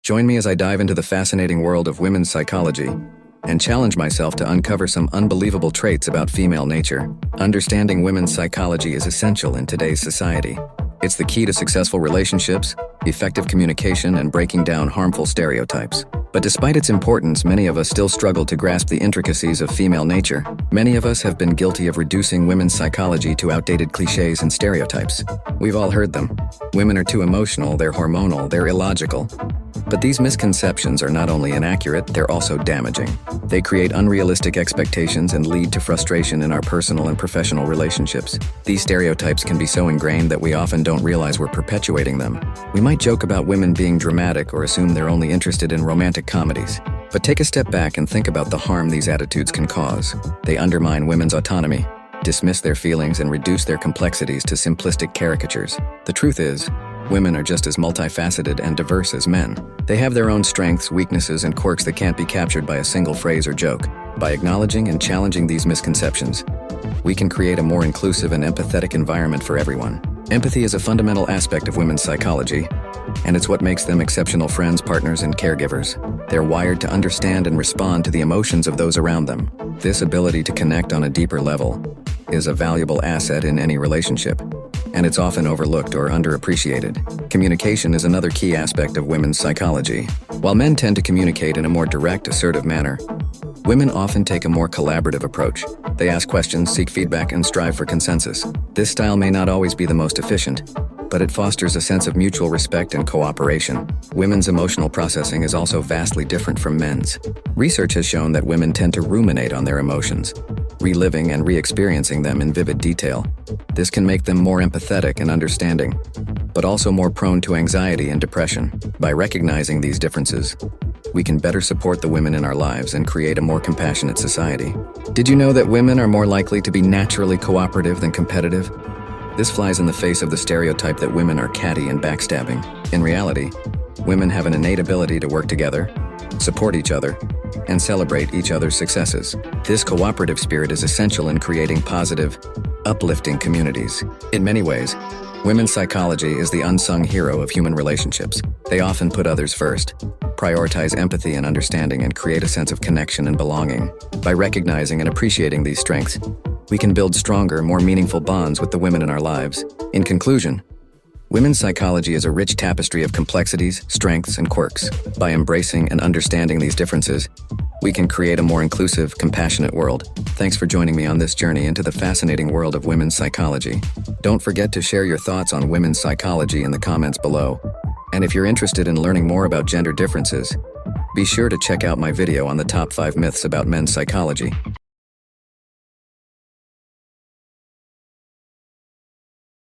Join me as I dive into the fascinating world of women's psychology and challenge myself to uncover some unbelievable traits about female nature. Understanding women's psychology is essential in today's society. It's the key to successful relationships, effective communication, and breaking down harmful stereotypes. But despite its importance, many of us still struggle to grasp the intricacies of female nature. Many of us have been guilty of reducing women's psychology to outdated cliches and stereotypes. We've all heard them. Women are too emotional, they're hormonal, they're illogical. But these misconceptions are not only inaccurate, they're also damaging. They create unrealistic expectations and lead to frustration in our personal and professional relationships. These stereotypes can be so ingrained that we often don't realize we're perpetuating them. We might joke about women being dramatic or assume they're only interested in romantic comedies. But take a step back and think about the harm these attitudes can cause. They undermine women's autonomy, dismiss their feelings, and reduce their complexities to simplistic caricatures. The truth is, women are just as multifaceted and diverse as men. They have their own strengths, weaknesses, and quirks that can't be captured by a single phrase or joke. By acknowledging and challenging these misconceptions, we can create a more inclusive and empathetic environment for everyone. Empathy is a fundamental aspect of women's psychology, and it's what makes them exceptional friends, partners, and caregivers. They're wired to understand and respond to the emotions of those around them. This ability to connect on a deeper level is a valuable asset in any relationship, and it's often overlooked or underappreciated. Communication is another key aspect of women's psychology. While men tend to communicate in a more direct, assertive manner, women often take a more collaborative approach. They ask questions, seek feedback, and strive for consensus. This style may not always be the most efficient, but it fosters a sense of mutual respect and cooperation. Women's emotional processing is also vastly different from men's. Research has shown that women tend to ruminate on their emotions, reliving and re-experiencing them in vivid detail. This can make them more empathetic and understanding, but also more prone to anxiety and depression. By recognizing these differences, we can better support the women in our lives and create a more compassionate society. Did you know that women are more likely to be naturally cooperative than competitive? This flies in the face of the stereotype that women are catty and backstabbing. In reality, women have an innate ability to work together, support each other, and celebrate each other's successes. This cooperative spirit is essential in creating positive, uplifting communities. In many ways, women's psychology is the unsung hero of human relationships. They often put others first, prioritize empathy and understanding, and create a sense of connection and belonging. By recognizing and appreciating these strengths, we can build stronger, more meaningful bonds with the women in our lives. In conclusion, women's psychology is a rich tapestry of complexities, strengths, and quirks. By embracing and understanding these differences, we can create a more inclusive, compassionate world. Thanks for joining me on this journey into the fascinating world of women's psychology. Don't forget to share your thoughts on women's psychology in the comments below. And if you're interested in learning more about gender differences, be sure to check out my video on the top 5 myths about men's psychology.